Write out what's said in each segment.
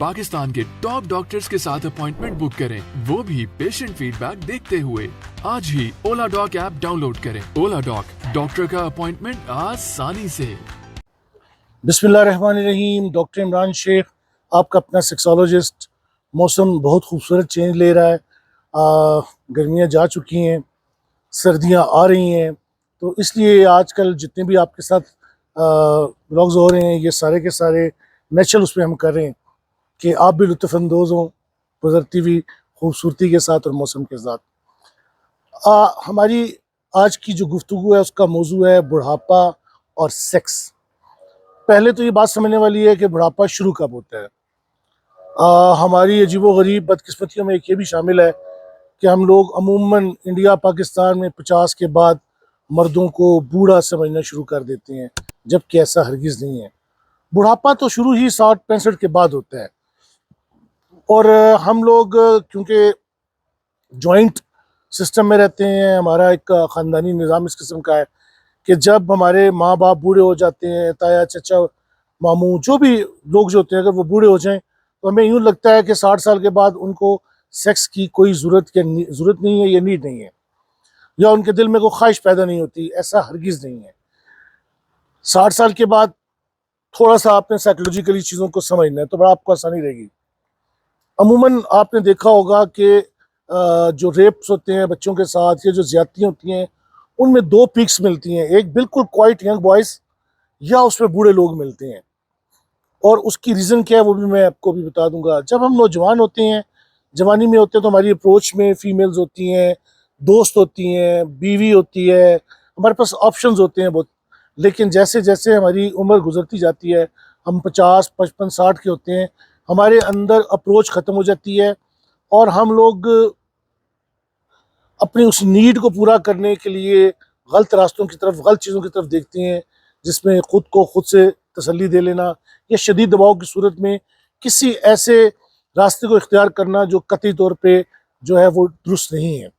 पाकिस्तान के top doctors के साथ अपॉइंटमेंट बुक करें, वो भी पेशेंट फीडबैक देखते हुए। आज ही ओला डॉक ऐप डाउनलोड करें। ओला डॉक, डॉक्टर का अपॉइंटमेंट आसानी से। बिस्मिल्लाहिर्रहमानिर्रहीम। डॉक्टर इमरान शेख, आपका अपना सेक्सोलॉजिस्ट। मौसम बहुत खूबसूरत चेंज ले रहा है। गर्मियाँ जा चुकी हैं, सर्दियाँ आ रही हैं, तो इसलिए आजकल जितने भी आपके साथ व्लॉग्स हो रहे हैं, ये सारे के सारे नेचुरल उसमें हम कर रहे हैं कि आप भी लुत्फ़अंदोज़ हों गुज़रती हुई खूबसूरती के साथ और मौसम के साथ। हमारी आज की जो गुफ्तगू है उसका मौजू है बुढ़ापा और सेक्स। पहले तो ये बात समझने वाली है कि बुढ़ापा शुरू कब होता है। हमारी अजीबो-गरीब बदकिस्मतियों में एक ये भी शामिल है कि हम लोग अमूमन इंडिया पाकिस्तान में 50 के बाद मर्दों को बूढ़ा समझना शुरू कर देते हैं, जबकि ऐसा हरगिज़ नहीं है। बुढ़ापा तो शुरू ही 60-65 के बाद होता है। और हम लोग क्योंकि जॉइंट सिस्टम में रहते हैं, हमारा एक ख़ानदानी निज़ाम इस किस्म का है कि जब हमारे माँ बाप बूढ़े हो जाते हैं, ताया चाचा मामू जो भी लोग जो होते हैं, अगर वो बूढ़े हो जाएं तो हमें यूँ लगता है कि 60 साल के बाद उनको सेक्स की कोई ज़रूरत नहीं है या नीड नहीं है, या उनके दिल में कोई ख्वाहिश पैदा नहीं होती। ऐसा हरगिज़ नहीं है। 60 साल के बाद थोड़ा सा आपने साइकोलॉजिकली चीज़ों को समझना है तो बड़ा आपको आसानी रहेगी। अमूमन आपने देखा होगा कि जो रेप्स होते हैं बच्चों के साथ, या जो ज़्यादतियाँ होती हैं, उनमें 2 पीक्स मिलती हैं। एक बिल्कुल क्वाइट यंग बॉयज़, या उसमें बूढ़े लोग मिलते हैं। और उसकी रीज़न क्या है वो भी मैं आपको भी बता दूंगा। जब हम नौजवान होते हैं, जवानी में होते हैं, तो हमारी अप्रोच में फ़ीमेल्स होती हैं, दोस्त होती हैं, बीवी होती है, हमारे पास ऑप्शंस होते हैं बहुत। लेकिन जैसे जैसे हमारी उम्र गुजरती जाती है, हम 50, 55, 60 के होते हैं, हमारे अंदर अप्रोच ख़त्म हो जाती है और हम लोग अपनी उस नीड को पूरा करने के लिए गलत रास्तों की तरफ, गलत चीज़ों की तरफ देखते हैं, जिसमें ख़ुद को खुद से तसल्ली दे लेना या शदीद दबाव की सूरत में किसी ऐसे रास्ते को इख्तियार करना जो कतई तौर पे जो है वो दुरुस्त नहीं है।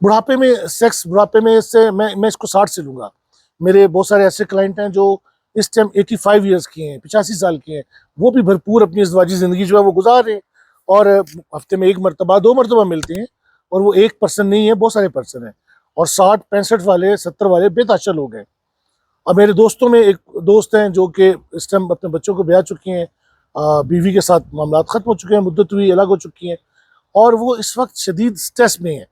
बुढ़ापे में सेक्स, बुढ़ापे में से मैं इसको 60 से लूँगा। मेरे बहुत सारे ऐसे क्लाइंट हैं जो इस टाइम 85 ईयर्स के हैं, 85 साल के हैं, वो भी भरपूर अपनी इज़्दिवाजी ज़िंदगी जो है वो गुजार रहे हैं। और हफ्ते में 1 मरतबा 2 मरतबा मिलते हैं, और वो एक पर्सन नहीं है, बहुत सारे पर्सन हैं। और 60-65 वाले, 70 वाले बेताशा लोग हैं। और मेरे दोस्तों में एक दोस्त हैं जो कि इस टाइम अपने बच्चों को ब्याह चुकी हैं, बीवी के साथ मामलात ख़त्म हो चुके हैं, मुद्दत हुई, अलग हो चुकी हैं, और वो इस वक्त शदीद स्ट्रेस में हैं।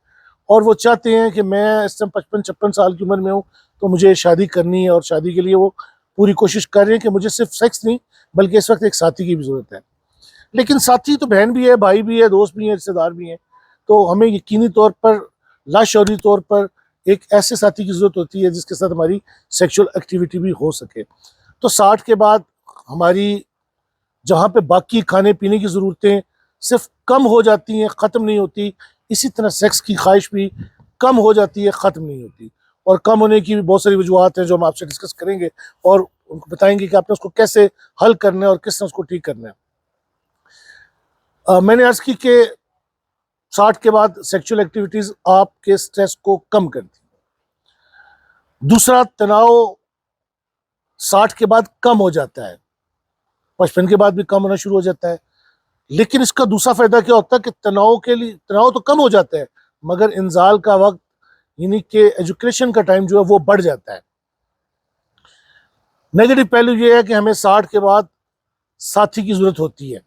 और वो चाहते हैं कि मैं इस टाइम 55-56 साल की उम्र में हूँ, तो मुझे शादी करनी है, और शादी के लिए वो पूरी कोशिश कर रहे हैं कि मुझे सिर्फ सेक्स नहीं बल्कि इस वक्त एक साथी की भी ज़रूरत है। लेकिन साथी तो बहन भी है, भाई भी है, दोस्त भी हैं, रिश्तेदार भी हैं। तो हमें यकीनी तौर पर, लाशौरी तौर पर एक ऐसे साथी की ज़रूरत होती है जिसके साथ हमारी सेक्सुअल एक्टिविटी भी हो सके। तो 60 के बाद हमारी जहाँ पे बाकी खाने पीने की ज़रूरतें सिर्फ कम हो जाती हैं, ख़त्म नहीं होती, इसी तरह सेक्स की ख्वाहिश भी कम हो जाती है, ख़त्म नहीं होती। और कम होने की भी बहुत सारी वजूहात हैं जो हम आपसे डिस्कस करेंगे, और उनको बताएंगे कि आपने उसको कैसे हल करना है और किस तरह उसको ठीक करना है। मैंने अर्ज़ की कि 60 के बाद सेक्सुअल एक्टिविटीज़ आपके स्ट्रेस को कम करती हैं। दूसरा, तनाव 60 के बाद कम हो जाता है, 55 के बाद भी कम होना शुरू हो जाता है। लेकिन इसका दूसरा फ़ायदा क्या होता है कि तनाव तो कम हो जाता है, मगर इंज़ाल का वक्त, यानी कि एजुकेशन का टाइम जो है वो बढ़ जाता है। नेगेटिव पहलू ये है कि हमें 60 के बाद साथी की ज़रूरत होती है।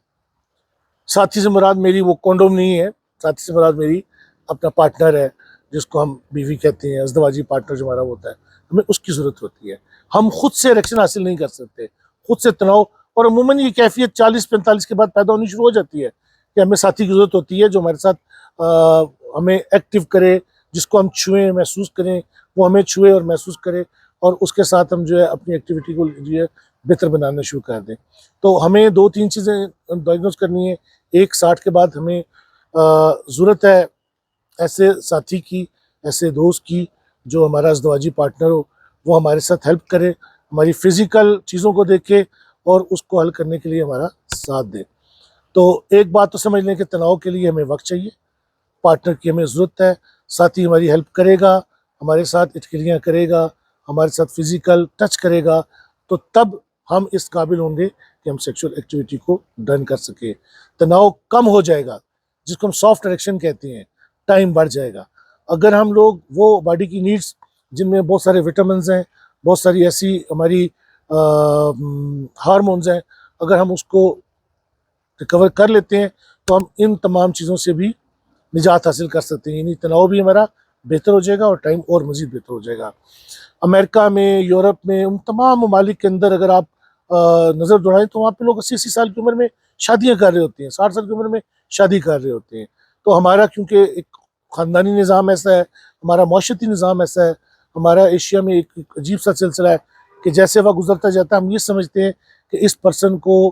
साथी से मुराद मेरी वो कॉन्डोम नहीं है, साथी से मुराद मेरी अपना पार्टनर है, जिसको हम बीवी कहते हैं, अज़दवाजी पार्टनर जो हमारा होता है, हमें उसकी ज़रूरत होती है। हम खुद से इरेक्शन हासिल नहीं कर सकते, खुद से तनाव, और अमूमन ये कैफियत 40-45 के बाद पैदा होनी शुरू हो जाती है कि हमें साथी की ज़रूरत होती है जो हमारे साथ हमें एक्टिव करे, जिसको हम छुएँ, महसूस करें, वो हमें छुए और महसूस करे, और उसके साथ हम जो है अपनी एक्टिविटी को जो है बेहतर बनाना शुरू कर दें। तो हमें 2-3 चीज़ें डायग्नोस करनी है। एक, 60 के बाद हमें ज़रूरत है ऐसे साथी की, ऐसे दोस्त की जो हमारा अज़दवाजी पार्टनर हो, वो हमारे साथ हेल्प करे, हमारी फ़िज़िकल चीज़ों को देखे और उसको हल करने के लिए हमारा साथ दे। तो एक बात तो समझ लें कि तनाव के लिए हमें वक्त चाहिए, पार्टनर की हमें ज़रूरत है, साथी हमारी हेल्प करेगा, हमारे साथ इटकिलियाँ करेगा, हमारे साथ फ़िज़िकल टच करेगा, तो तब हम इस काबिल होंगे कि हम सेक्सुअल एक्टिविटी को डन कर सके। तनाव कम हो जाएगा, जिसको हम सॉफ्ट इरेक्शन कहते हैं, टाइम बढ़ जाएगा। अगर हम लोग वो बॉडी की नीड्स जिनमें बहुत सारे विटामिन्स हैं, बहुत सारी ऐसी हमारी हार्मोन्स हैं, अगर हम उसको रिकवर कर लेते हैं तो हम इन तमाम चीज़ों से भी निजात हासिल कर सकते हैं। यानी तनाव भी हमारा बेहतर हो जाएगा और टाइम और मज़ीद बेहतर हो जाएगा। अमेरिका में, यूरोप में, उन तमाम ममालिक के अंदर अगर आप नज़र दौड़ाएं तो वहाँ पे लोग 80-80 साल की उम्र में शादियाँ कर रहे होते हैं, 60 साल की उम्र में शादी कर रहे होते हैं। तो हमारा क्योंकि एक ख़ानदानी निज़ाम ऐसा है, हमारा माशरती निज़ाम ऐसा है, हमारा एशिया में एक अजीब सा सिलसिला है कि जैसे वह गुजरता जाता है हम ये समझते हैं कि इस पर्सन को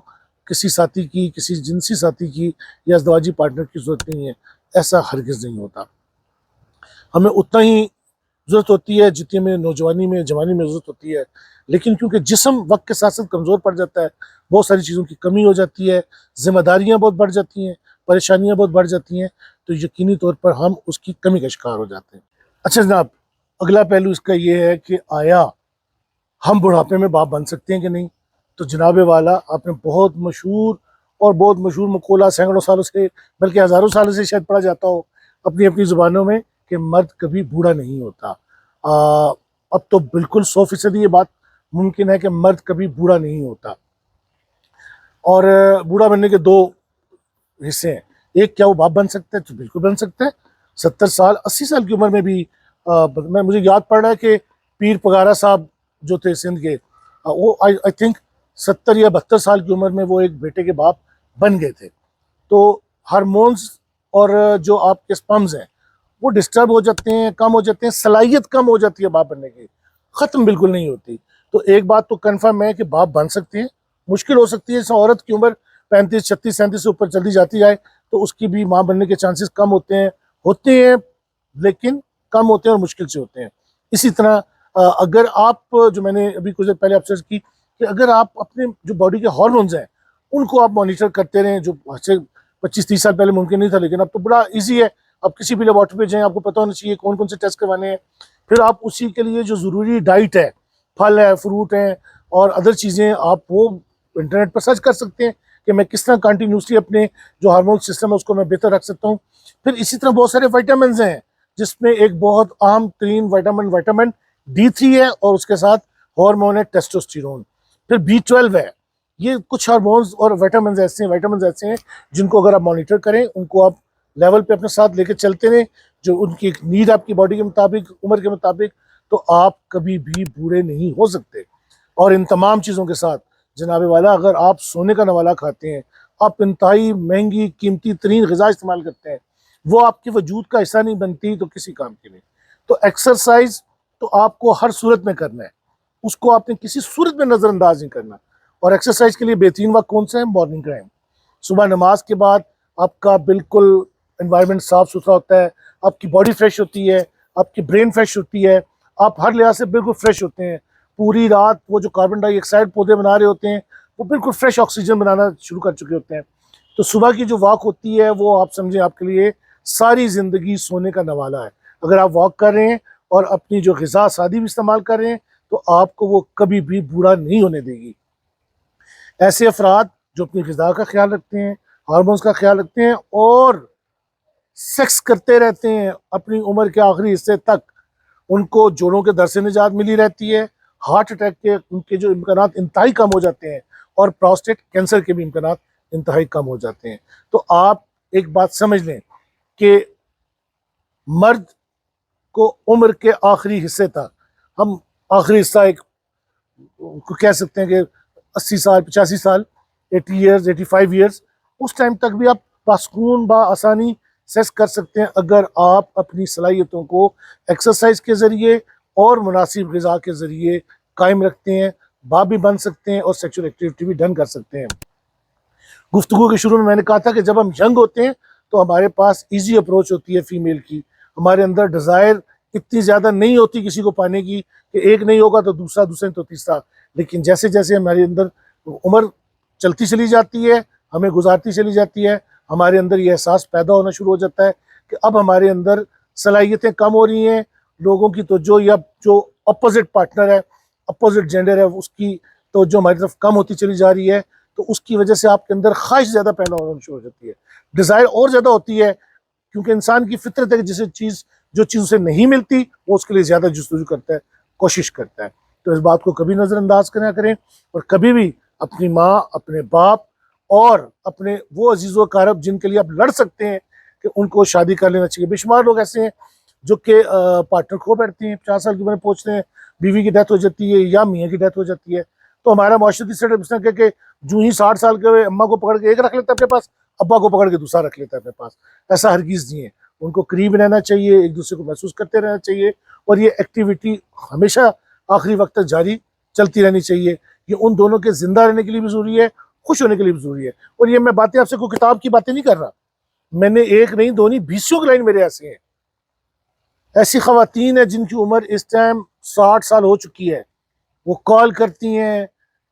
किसी साथी की, किसी जिनसी साथी की या अज़दवाजी पार्टनर की ज़रूरत नहीं है। ऐसा हरगिज़ नहीं होता। हमें उतना ही ज़रूरत होती है जितनी हमें नौजवानी में, जवानी में ज़रूरत होती है। लेकिन क्योंकि जिस्म वक्त के साथ साथ कमज़ोर पड़ जाता है, बहुत सारी चीज़ों की कमी हो जाती है, ज़िम्मेदारियाँ बहुत बढ़ जाती हैं, परेशानियाँ बहुत बढ़ जाती हैं, तो यकीनी तौर पर हम उसकी कमी का शिकार हो जाते हैं। अच्छा जनाब, अगला पहलू इसका ये है कि आया हम बुढ़ापे में बाप बन सकते हैं कि नहीं? तो जनाब वाला, आपने बहुत मशहूर मकूला सैकड़ों सालों से, बल्कि हज़ारों सालों से शायद पढ़ा जाता हो अपनी अपनी ज़ुबानों में कि मर्द कभी बूढ़ा नहीं होता। अब तो बिल्कुल 100% ये बात मुमकिन है कि मर्द कभी बूढ़ा नहीं होता। और बूढ़ा बनने के दो हिस्से हैं। एक, क्या वो बाप बन सकता है? तो बिल्कुल बन सकता है। 70 साल 80 साल की उम्र में भी मुझे याद पड़ रहा है कि पीर पगारा साहब जो थे सिंध के, वो आई थिंक 70 या 72 साल की उम्र में वो एक बेटे के बाप बन गए थे। तो हार्मोन्स और जो आपके स्पर्म्स हैं वो डिस्टर्ब हो जाते हैं, कम हो जाते हैं, सलाहियत कम हो जाती है बाप बनने की, ख़त्म बिल्कुल नहीं होती। तो एक बात तो कन्फर्म है कि बाप बन सकते हैं, मुश्किल हो सकती है। जैसे औरत की उम्र 35, 36, 37 से ऊपर चलती जाती जाए तो उसकी भी माँ बनने के चांसेस कम होते हैं, लेकिन कम होते हैं और मुश्किल से होते हैं। इसी तरह अगर आप, जो मैंने अभी कुछ देर पहले आपसे की, कि अगर आप अपने जो बॉडी के हार्मोन्स हैं उनको आप मॉनिटर करते रहें, जो आज से 25-30 साल पहले मुमकिन नहीं था, लेकिन अब तो बड़ा ईजी है। आप किसी भी लेबॉर्ट्री पे जाएं, आपको पता होना चाहिए कौन कौन से टेस्ट करवाने हैं। फिर आप उसी के लिए जो ज़रूरी डाइट है, फल है, फ्रूट हैं और अदर चीज़ें, आप वो इंटरनेट पर सर्च कर सकते हैं कि मैं किस तरह कंटिन्यूसली अपने जो हार्मोन सिस्टम है उसको मैं बेहतर रख सकता हूँ। फिर इसी तरह बहुत सारे विटामिन हैं, जिसमें एक बहुत आम तरीन विटामिन D3 है और उसके साथ हार्मोन है टेस्टोस्टेरोन। फिर B12 है। ये कुछ हार्मोन्स और विटामिन ऐसे हैं जिनको अगर आप मॉनिटर करें, उनको आप लेवल पे अपने साथ लेके चलते रहें, जो उनकी नीड आपकी बॉडी के मुताबिक, उम्र के मुताबिक, तो आप कभी भी बूढ़े नहीं हो सकते। और इन तमाम चीज़ों के साथ जनाब वाला, अगर आप सोने का नवाला खाते हैं, आप इंतहाई महंगी कीमती तरीन ग़िज़ा इस्तेमाल करते हैं, वो आपके वजूद का हिस्सा नहीं बनती तो किसी काम की नहीं। तो एक्सरसाइज तो आपको हर सूरत में करना है, उसको आपने किसी सूरत में नज़रअंदाज नहीं करना। और एक्सरसाइज के लिए बेहतरीन वक्त कौन सा है? Morning time. सुबह नमाज के बाद आपका बिल्कुल एनवायरनमेंट साफ़ सुथरा होता है, आपकी बॉडी फ्रेश होती है, आपकी ब्रेन फ्रेश होती है, आप हर लिहाज से बिल्कुल फ्रेश होते हैं। पूरी रात वो जो कार्बन डाइऑक्साइड पौधे बना रहे होते हैं वो बिल्कुल फ्रेश ऑक्सीजन बनाना शुरू कर चुके होते हैं। तो सुबह की जो वॉक होती है वो आप समझें आपके लिए सारी ज़िंदगी सोने का नवाला है। अगर आप वॉक कर रहे हैं और अपनी जो ग़िज़ा सादी भी इस्तेमाल कर रहे हैं तो आपको वो कभी भी बूढ़ा नहीं होने देगी। ऐसे अफराद जो अपनी ग़िज़ा का ख्याल रखते हैं, हार्मोन्स का ख्याल रखते हैं और सेक्स करते रहते हैं अपनी उम्र के आखिरी हिस्से तक, उनको जोड़ों के दर्द से निजात मिली रहती है, हार्ट अटैक के उनके जो इम्कानात इंतहाई कम हो जाते हैं और प्रोस्टेट कैंसर के भी इम्कानात इंतहाई कम हो जाते हैं। तो आप एक बात समझ लें कि मर्द को उम्र के आखिरी हिस्से तक, हम आखिरी हिस्सा एक को कह सकते हैं कि 80 साल, 85 साल, 80 ईयर्स, 85 ईयर्स, उस टाइम तक भी आप बासकून आसानी सेक्स कर सकते हैं अगर आप अपनी सलाहियतों को एक्सरसाइज के ज़रिए और मुनासिब ग़िज़ा के ज़रिए कायम रखते हैं। बाप भी बन सकते हैं और सेक्सुअल एक्टिविटी भी डन कर सकते हैं। गुफ्तगू के शुरू में मैंने कहा था कि जब हम यंग होते हैं तो हमारे पास ईजी अप्रोच होती है फीमेल की, हमारे अंदर डिज़ायर इतनी ज़्यादा नहीं होती किसी को पाने की कि एक नहीं होगा तो दूसरा, दूसरे तो तीसरा। लेकिन जैसे जैसे हमारे अंदर उम्र चलती चली जाती है, हमें गुजारती चली जाती है, हमारे अंदर ये एहसास पैदा होना शुरू हो जाता है कि अब हमारे अंदर सलाहियतें कम हो रही हैं। लोगों की तवज्जो या जो अपोजिट पार्टनर है, अपोजिट जेंडर है, उसकी तवज्जो हमारी तरफ कम होती चली जा रही है। तो उसकी वजह से आपके अंदर ख्वाहिश ज़्यादा पैदा होना शुरू हो जाती है, डिज़ायर और ज़्यादा होती है, क्योंकि इंसान की फितरत है कि जो चीज़ उसे नहीं मिलती वो उसके लिए ज़्यादा जस्तजू करता है, कोशिश करता है। तो इस बात को कभी नज़रअंदाज ना करें और कभी भी अपनी माँ, अपने बाप और अपने वो अजीज़ कारब जिनके लिए आप लड़ सकते हैं कि उनको शादी कर लेना चाहिए। बेशुमार लोग ऐसे हैं जो कि पार्टनर खो बैठते हैं, 50 साल की उम्र में पहुँचते हैं, बीवी की डेथ हो जाती है या मियाँ की डेथ हो जाती है। तो हमारा माशरती सेटअप इस तरह के जो ही 60 साल के हुए अम्मा को पकड़ के एक रख लेता है अपने पास, अब्बा को पकड़ के दूसरा रख लेता है अपने पास। ऐसा हरगिज़ नहीं है। उनको करीब रहना चाहिए, एक दूसरे को महसूस करते रहना चाहिए और ये एक्टिविटी हमेशा आखिरी वक्त तक जारी चलती रहनी चाहिए। ये उन दोनों के जिंदा रहने के लिए भी ज़रूरी है, खुश होने के लिए भी ज़रूरी है। और ये मैं बातें आपसे कोई किताब की बातें नहीं कर रहा, मैंने एक नहीं दो नहीं 20 क्लाइंट मेरे ऐसे हैं, ऐसी ख़वातीन हैं जिनकी उम्र इस टाइम 60 साल हो चुकी है। वो कॉल करती हैं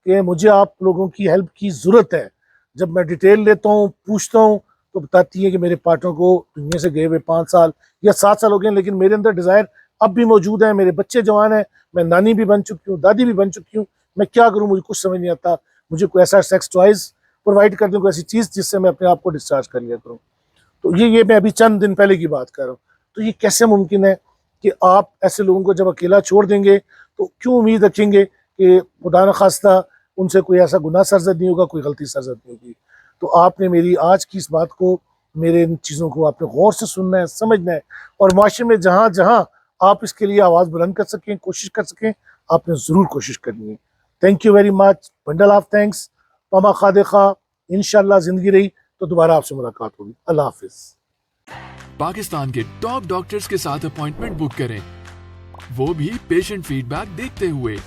कि मुझे आप लोगों की हेल्प की ज़रूरत है। जब मैं डिटेल लेता हूँ, पूछता हूँ, तो बताती हैं कि मेरे पार्टनर को दुनिया से गए हुए 5 साल या 7 साल हो गए, लेकिन मेरे अंदर डिज़ायर अब भी मौजूद है, मेरे बच्चे जवान हैं, मैं नानी भी बन चुकी हूँ, दादी भी बन चुकी हूँ, मैं क्या करूँ, मुझे कुछ समझ नहीं आता। मुझे कोई ऐसा सेक्स टॉयज़ प्रोवाइड कर दूँ, कोई ऐसी चीज़ जिससे मैं अपने आप को डिस्चार्ज कर लिया करूँ। तो ये मैं अभी चंद दिन पहले की बात कर रहा हूँ। तो ये कैसे मुमकिन है कि आप ऐसे लोगों को जब अकेला छोड़ देंगे तो क्यों उम्मीद रखेंगे कि खुदा न खास्ता उनसे कोई ऐसा गुनाह सरजद नहीं होगा, कोई गलती सरजद नहीं होगी। तो आपने मेरी आज की इस बात को, मेरे इन चीज़ों को आपने गौर से सुनना है, समझना है और माशरे में जहाँ जहाँ आप इसके लिए आवाज़ बुलंद कर सकें, कोशिश कर सकें, आपने ज़रूर कोशिश करनी है। Thank you very much, bundle of thanks, पमा खादे खा। इंशाल्लाह ज़िंदगी रही तो दोबारा आपसे मुलाकात होगी। अल्लाह हाफिज़। पाकिस्तान के टॉप डॉक्टर्स के साथ अपॉइंटमेंट बुक करें, वो भी पेशेंट फीडबैक देखते हुए।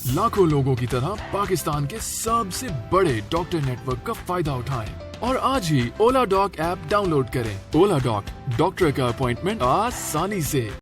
लाखों लोगों की तरह पाकिस्तान के सबसे बड़े डॉक्टर नेटवर्क का फायदा उठाएं और आज ही ओला डॉक ऐप डाउनलोड करें। ओला डॉक, डॉक्टर का अपॉइंटमेंट आसानी से।